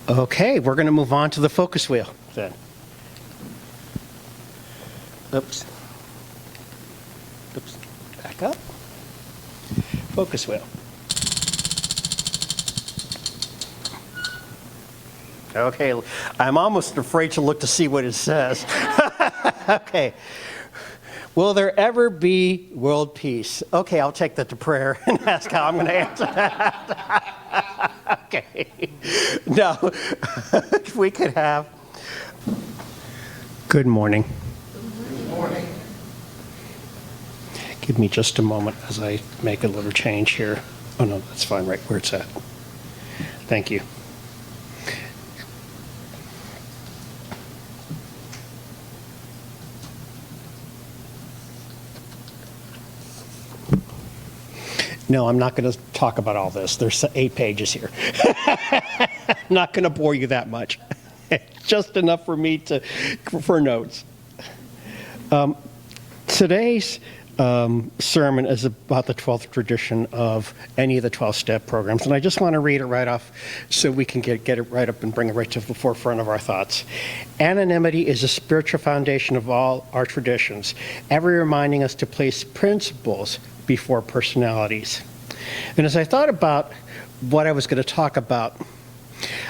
Okay, we're going to move on to the focus wheel then. Oops. Back up. Focus wheel. Okay, I'm almost afraid to look to see what it says. Okay. Will there ever be world peace? Okay, I'll take that to prayer and ask how I'm going to answer that. Okay. No, if we could have. Good morning. Good morning. Give me just a moment as I make a little change here. Oh no, that's fine, right where it's at. Thank you. No, I'm not going to talk about all this. There's 8 pages here. I'm not going to bore you that much. Just enough for me for notes. Today's sermon is about the 12th tradition of any of the 12-step programs. And I just want to read it right off so we can get it right up and bring it right to the forefront of our thoughts. Anonymity is a spiritual foundation of all our traditions, ever reminding us to place principles before personalities. And as I thought about what I was going to talk about,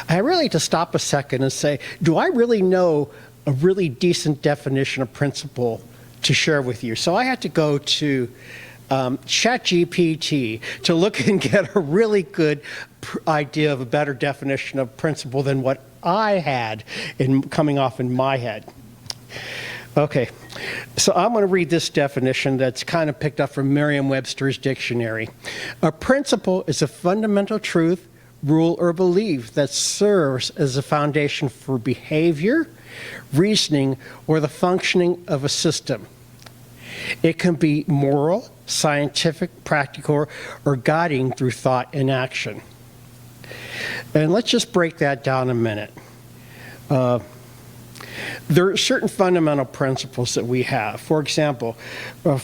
I really had to stop a second and say, do I really know a really decent definition of principle to share with you? So I had to go to ChatGPT to look and get a really good idea of a better definition of principle than what I had coming off in my head. Okay, so I'm going to read this definition that's kind of picked up from Merriam-Webster's dictionary. A principle is a fundamental truth, rule, or belief that serves as a foundation for behavior, reasoning, or the functioning of a system. It can be moral, scientific, practical, or guiding through thought and action. And let's just break that down a minute. There are certain fundamental principles that we have. For example, it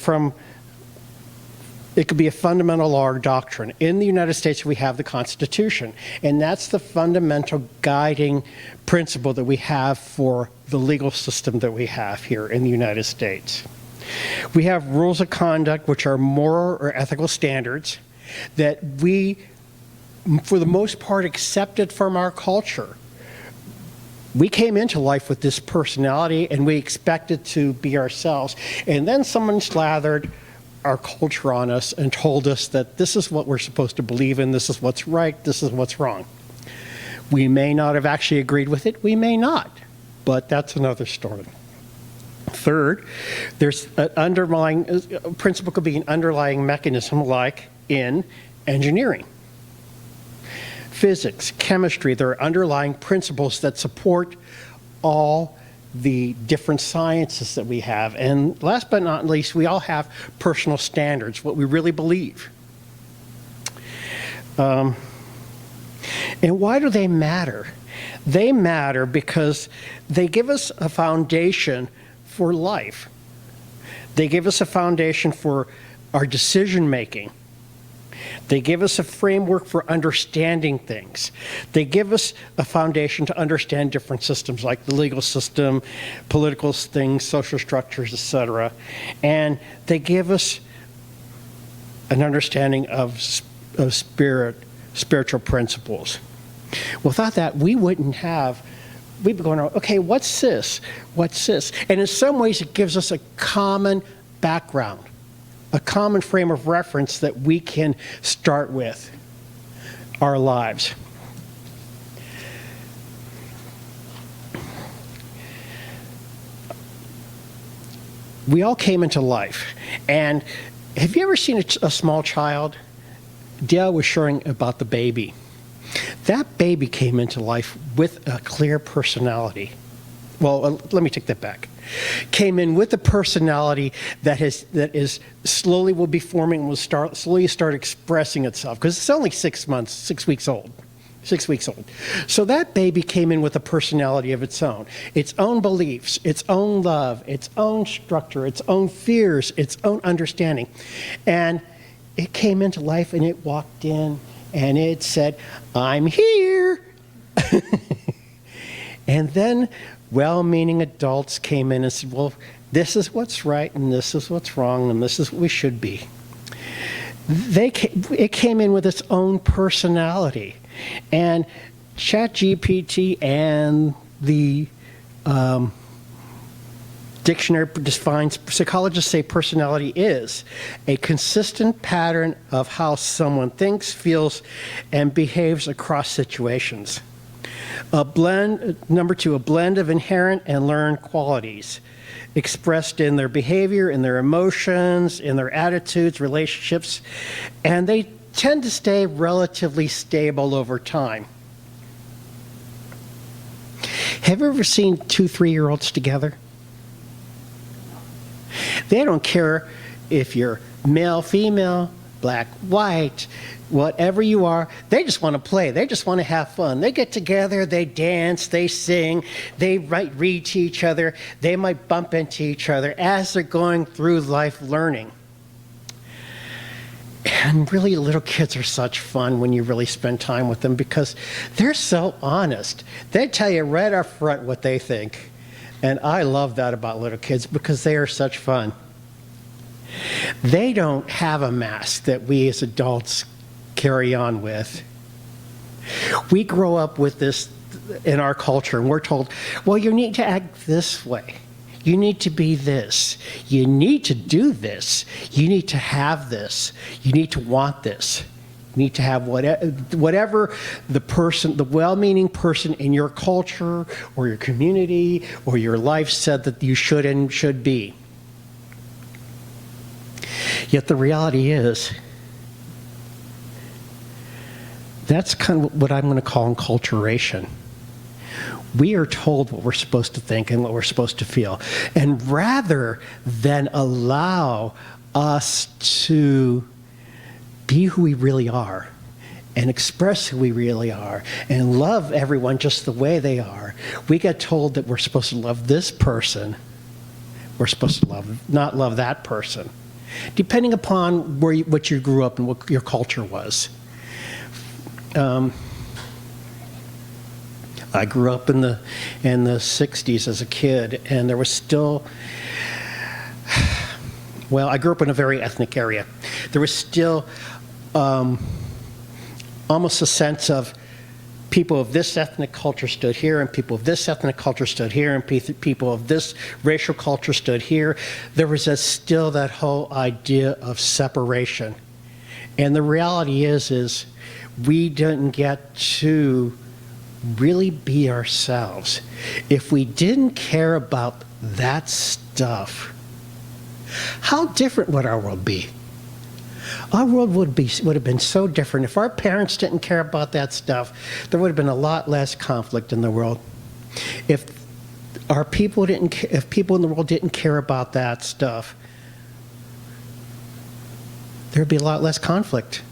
could be a fundamental law or doctrine. In the United States, we have the Constitution, and that's the fundamental guiding principle that we have for the legal system that we have here in the United States. We have rules of conduct, which are moral or ethical standards that we, for the most part, accepted from our culture. We came into life with this personality and we expected to be ourselves. And then someone slathered our culture on us and told us that this is what we're supposed to believe in, this is what's right, this is what's wrong. We may not have actually agreed with it, we may not, but that's another story. Third, there's an underlying principle, could be an underlying mechanism like in engineering. Physics, chemistry, there are underlying principles that support all the different sciences that we have. And last but not least, we all have personal standards, what we really believe. And why do they matter? They matter because they give us a foundation for life. They give us a foundation for our decision making. They give us a framework for understanding things. They give us a foundation to understand different systems like the legal system, political things, social structures, etc. And they give us an understanding of spiritual principles. Without that, we wouldn't have, we'd be going, okay, what's this? What's this? And in some ways, it gives us a common background, a common frame of reference that we can start with our lives. We all came into life, and have you ever seen a small child? Dale was sharing about the baby. That baby came into life with a clear personality. Well, let me take that back. Came in with a personality that is slowly will be forming and will slowly start expressing itself, because it's only 6 weeks old. 6 weeks old. So that baby came in with a personality of its own beliefs, its own love, its own structure, its own fears, its own understanding. And it came into life and it walked in and it said, "I'm here." And then well-meaning adults came in and said, well, this is what's right and this is what's wrong and this is what we should be. It came in with its own personality. And ChatGPT and the dictionary defines, psychologists say personality is a consistent pattern of how someone thinks, feels, and behaves across situations. Number two, a blend of inherent and learned qualities expressed in their behavior, in their emotions, in their attitudes, relationships, and they tend to stay relatively stable over time. Have you ever seen 2 3-year-olds together? They don't care if you're male, female, black, white, whatever you are. They just want to play. They just want to have fun. They get together, they dance, they sing, they might read to each other, they might bump into each other as they're going through life learning. And really, little kids are such fun when you really spend time with them because they're so honest. They tell you right up front what they think. And I love that about little kids because they are such fun. They don't have a mask that we as adults carry on with. We grow up with this in our culture and we're told, well, you need to act this way. You need to be this. You need to do this. You need to have this. You need to want this. You need to have whatever the well-meaning person in your culture or your community or your life said that you should and should be. Yet the reality is, that's kind of what I'm going to call enculturation. We are told what we're supposed to think and what we're supposed to feel. And rather than allow us to be who we really are and express who we really are and love everyone just the way they are, we get told that we're supposed to love this person. We're supposed to not love that person, depending upon what you grew up and what your culture was. I grew up in the 60s as a kid, and there was still, well, I grew up in a very ethnic area. There was still almost a sense of people of this ethnic culture stood here, and people of this ethnic culture stood here, and people of this racial culture stood here. There was still that whole idea of separation. And the reality is we didn't get to really be ourselves. If we didn't care about that stuff, how different would our world be? Our world would have been so different. If our parents didn't care about that stuff, there would have been a lot less conflict in the world. If people in the world didn't care about that stuff, there'd be a lot less conflict.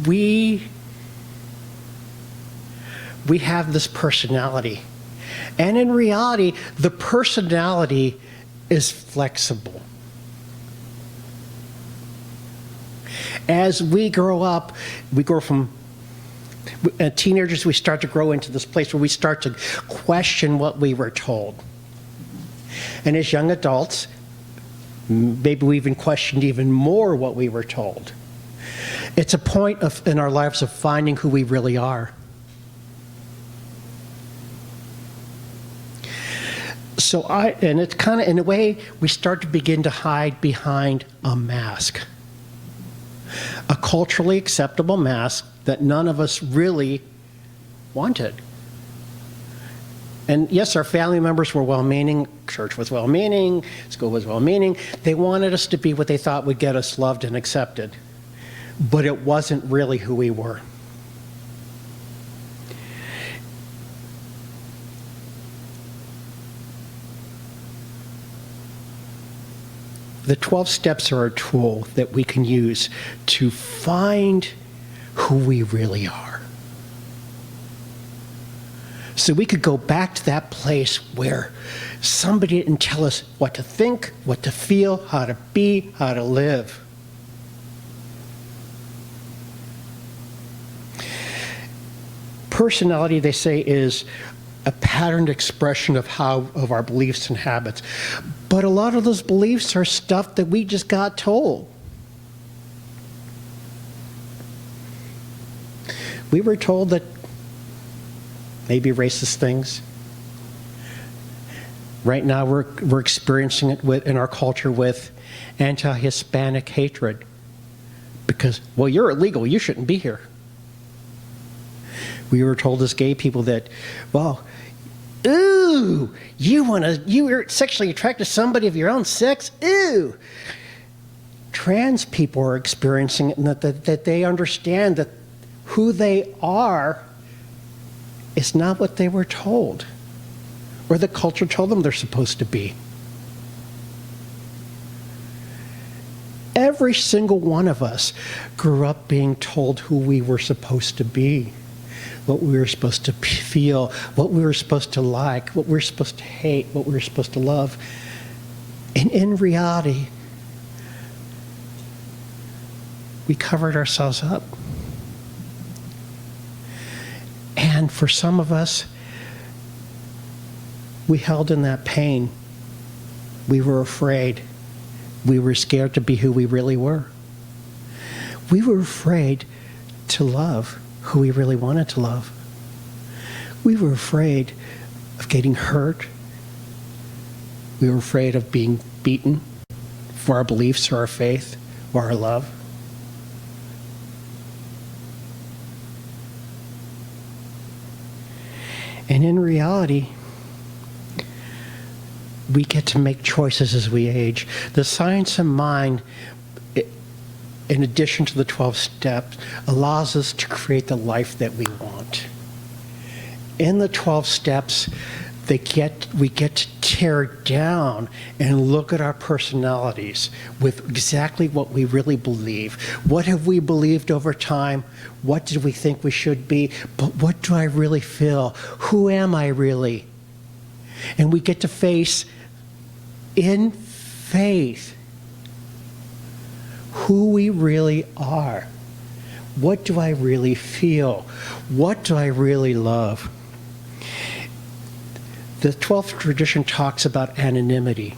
We have this personality. And in reality, the personality is flexible. As we grow up, we grow from teenagers, we start to grow into this place where we start to question what we were told. And as young adults, maybe we even questioned even more what we were told. It's a point in our lives of finding who we really are. And it's kind of, in a way, we start to begin to hide behind a mask. A culturally acceptable mask that none of us really wanted. And yes, our family members were well-meaning, church was well-meaning, school was well-meaning. They wanted us to be what they thought would get us loved and accepted. But it wasn't really who we were. The 12 steps are a tool that we can use to find who we really are. So we could go back to that place where somebody didn't tell us what to think, what to feel, how to be, how to live. Personality, they say, is a patterned expression of our beliefs and habits. But a lot of those beliefs are stuff that we just got told. We were told that maybe racist things. Right now we're experiencing it in our culture with anti-Hispanic hatred. Because, well, you're illegal, you shouldn't be here. We were told as gay people that, well, ooh, you're sexually attracted to somebody of your own sex, ooh. Trans people are experiencing it, and that they understand that who they are is not what they were told, or the culture told them they're supposed to be. Every single one of us grew up being told who we were supposed to be, what we were supposed to feel, what we were supposed to like, what we were supposed to hate, what we were supposed to love. And in reality, we covered ourselves up. And for some of us, we held in that pain. We were afraid. We were scared to be who we really were. We were afraid to love who we really wanted to love. We were afraid of getting hurt. We were afraid of being beaten for our beliefs or our faith or our love. And in reality, we get to make choices as we age. The science of mind, in addition to the 12 steps, allows us to create the life that we want. In the 12 steps, we get to tear down and look at our personalities with exactly what we really believe. What have we believed over time? What did we think we should be? But what do I really feel? Who am I really? And we get to face, in faith, who we really are. What do I really feel? What do I really love? The 12th tradition talks about anonymity.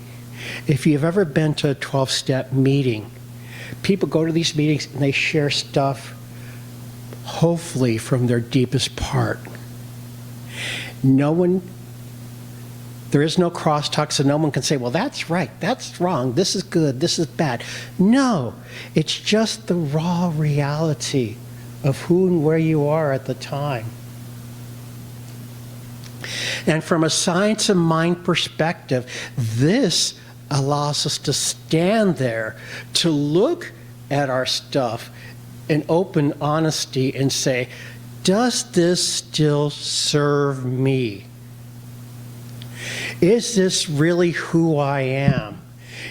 If you've ever been to a 12-step meeting, people go to these meetings and they share stuff, hopefully from their deepest part. There is no crosstalk, so no one can say, well, that's right, that's wrong, this is good, this is bad. No, it's just the raw reality of who and where you are at the time. And from a science of mind perspective, this allows us to stand there, to look at our stuff in open honesty and say, does this still serve me? Is this really who I am?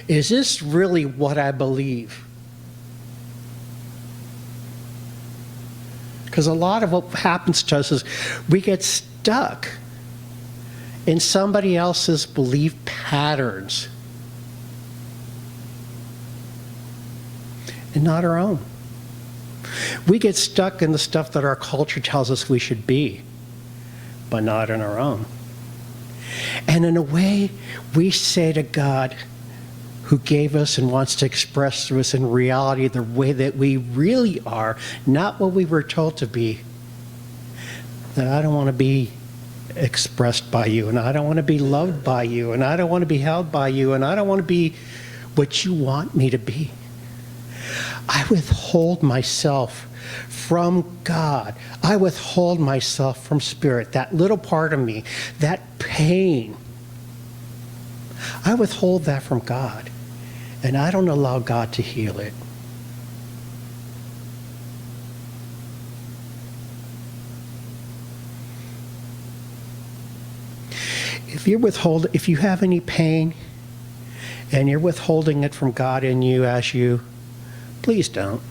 Is this really what I believe? Because a lot of what happens to us is we get stuck in somebody else's belief patterns and not our own. We get stuck in the stuff that our culture tells us we should be, but not in our own. And in a way, we say to God, who gave us and wants to express to us in reality the way that we really are, not what we were told to be, that I don't want to be expressed by you, and I don't want to be loved by you, and I don't want to be held by you, and I don't want to be what you want me to be. I withhold myself from God. I withhold myself from Spirit, that little part of me, that pain. I withhold that from God, and I don't allow God to heal it. If you have any pain and you're withholding it from God in you as you, please don't.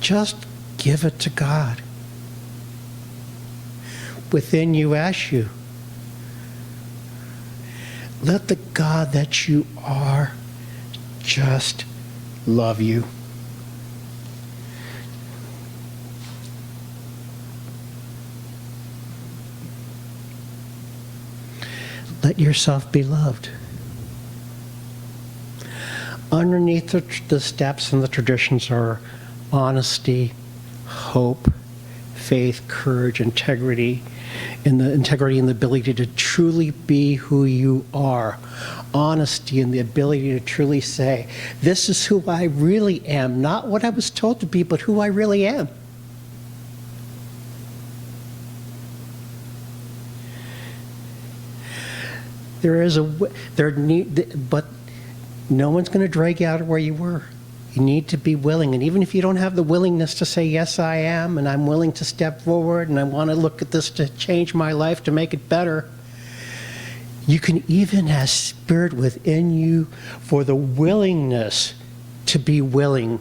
Just give it to God. Within you as you. Let the God that you are just love you. let yourself be loved. Underneath the steps and the traditions are honesty, hope, faith, courage, integrity, and the ability to truly be who you are. Honesty and the ability to truly say, this is who I really am, not what I was told to be, but who I really am. But no one's going to drag you out of where you were. You need to be willing. And even if you don't have the willingness to say, yes, I am, and I'm willing to step forward, and I want to look at this to change my life, to make it better, you can even have spirit within you for the willingness to be willing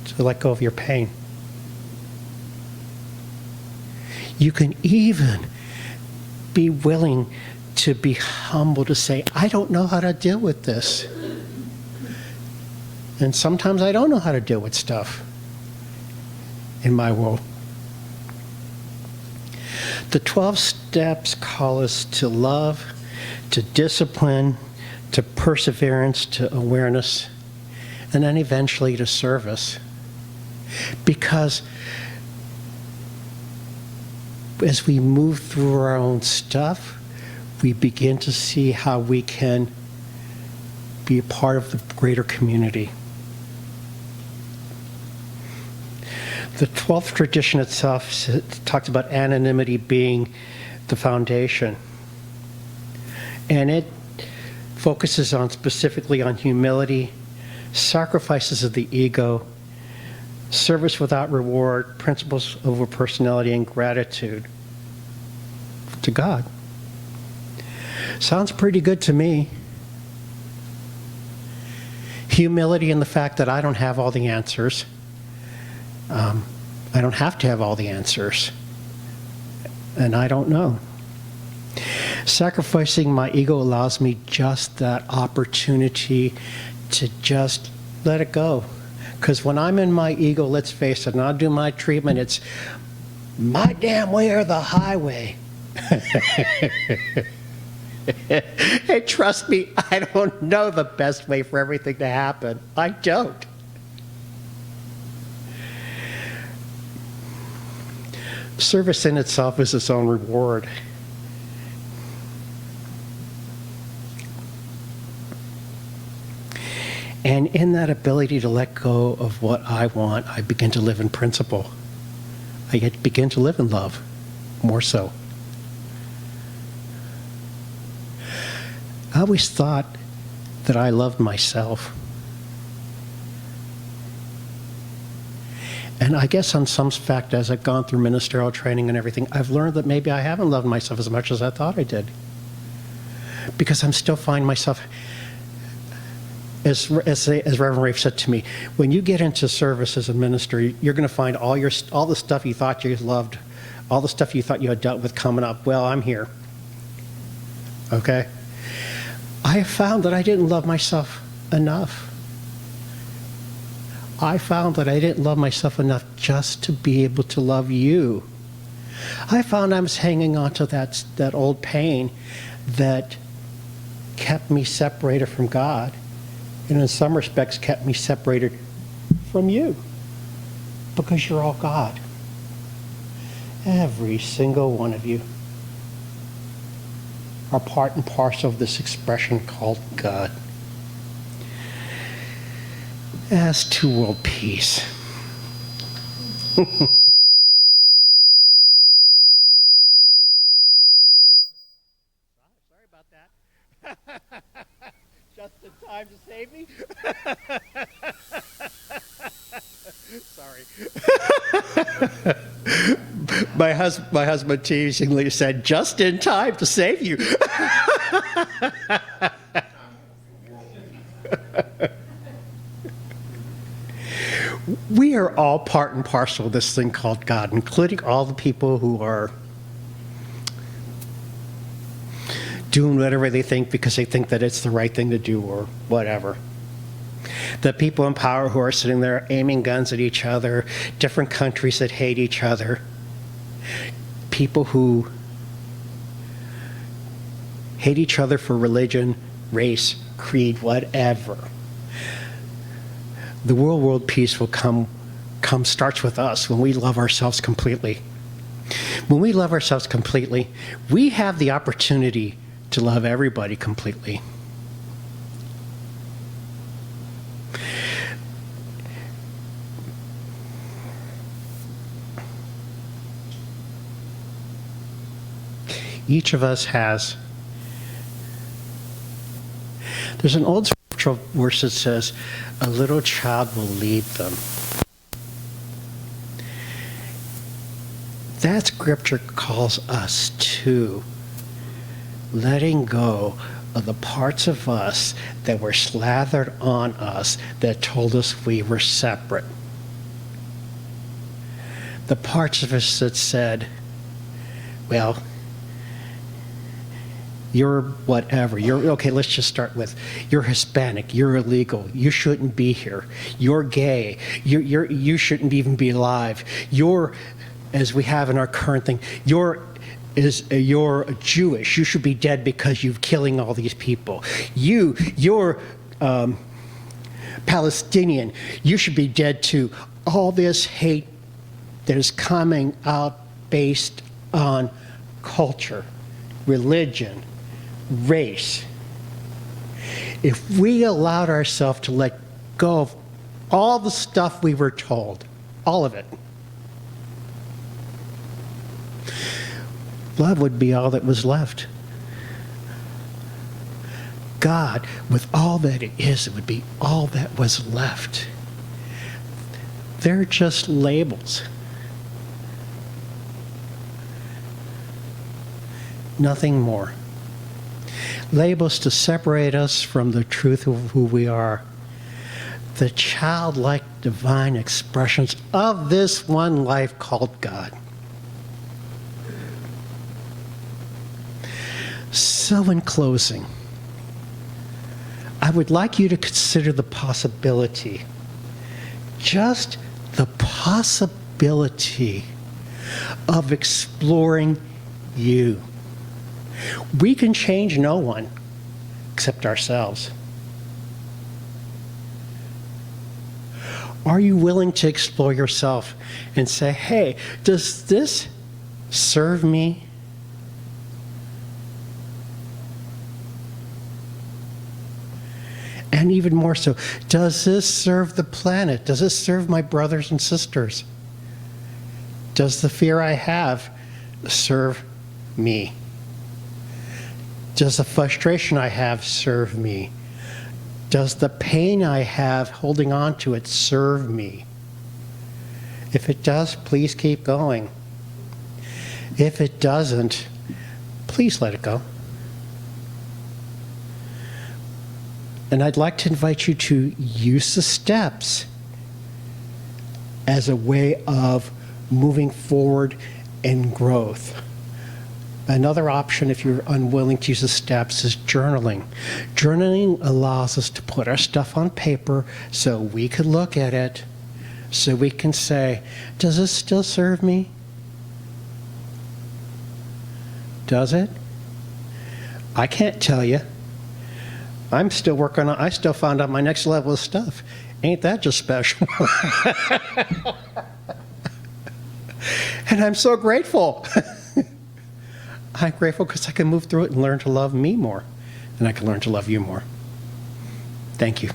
to let go of your pain. You can even be willing to be humble, to say, I don't know how to deal with this. And sometimes I don't know how to deal with stuff in my world. The 12 steps call us to love, to discipline, to perseverance, to awareness, and then eventually to service. Because as we move through our own stuff, we begin to see how we can be a part of the greater community. The 12th tradition itself talks about anonymity being the foundation. And it focuses specifically on humility, sacrifices of the ego, service without reward, principles over personality, and gratitude to God. Sounds pretty good to me. Humility in the fact that I don't have all the answers. I don't have to have all the answers. And I don't know. Sacrificing my ego allows me just that opportunity to just let it go. Because when I'm in my ego, let's face it, and I'll do my treatment, it's my damn way or the highway. And trust me, I don't know the best way for everything to happen. I don't. Service in itself is its own reward. And in that ability to let go of what I want, I begin to live in principle. I begin to live in love, more so. I always thought that I loved myself. And I guess on some fact, as I've gone through ministerial training and everything, I've learned that maybe I haven't loved myself as much as I thought I did. Because I'm still finding myself, as Reverend Rafe said to me, when you get into service as a minister, you're going to find all the stuff you thought you loved, all the stuff you thought you had dealt with coming up. Well, I'm here. Okay? I have found that I didn't love myself enough. I found that I didn't love myself enough just to be able to love you. I found I was hanging on to that old pain that kept me separated from God, and in some respects kept me separated from you, because you're all God. Every single one of you are part and parcel of this expression called God. As to world peace. Sorry about that. Just in time to save me? Sorry. My husband teasingly said, just in time to save you. We are all part and parcel of this thing called God, including all the people who are doing whatever they think because they think that it's the right thing to do or whatever. The people in power who are sitting there aiming guns at each other, different countries that hate each other, people who hate each other for religion, race, creed, whatever. The world peace will come starts with us when we love ourselves completely. When we love ourselves completely, we have the opportunity to love everybody completely. Each of us has. There's an old scriptural verse that says, a little child will lead them. That scripture calls us to letting go of the parts of us that were slathered on us that told us we were separate. The parts of us that said, well, you're whatever. Okay, let's just start with, you're Hispanic, you're illegal, you shouldn't be here. You're gay, you shouldn't even be alive. You're, as we have in our current thing, you're Jewish, you should be dead because you're killing all these people. You're Palestinian, you should be dead too. All this hate that is coming out based on culture, religion, race. If we allowed ourselves to let go of all the stuff we were told, all of it, love would be all that was left. God, with all that it is, it would be all that was left. They're just labels. Nothing more. Labels to separate us from the truth of who we are. The childlike divine expressions of this one life called God. So in closing, I would like you to consider the possibility, just the possibility of exploring you. We can change no one except ourselves. Are you willing to explore yourself and say, hey, does this serve me? And even more so, does this serve the planet? Does this serve my brothers and sisters? Does the fear I have serve me? Does the frustration I have serve me? Does the pain I have holding on to it serve me? If it does, please keep going. If it doesn't, please let it go. And I'd like to invite you to use the steps as a way of moving forward in growth. Another option, if you're unwilling to use the steps, is journaling. Journaling allows us to put our stuff on paper so we could look at it, so we can say, does this still serve me? Does it? I can't tell you. I'm still working on, I still found out my next level of stuff. Ain't that just special? And I'm so grateful. I'm grateful because I can move through it and learn to love me more. And I can learn to love you more. Thank you.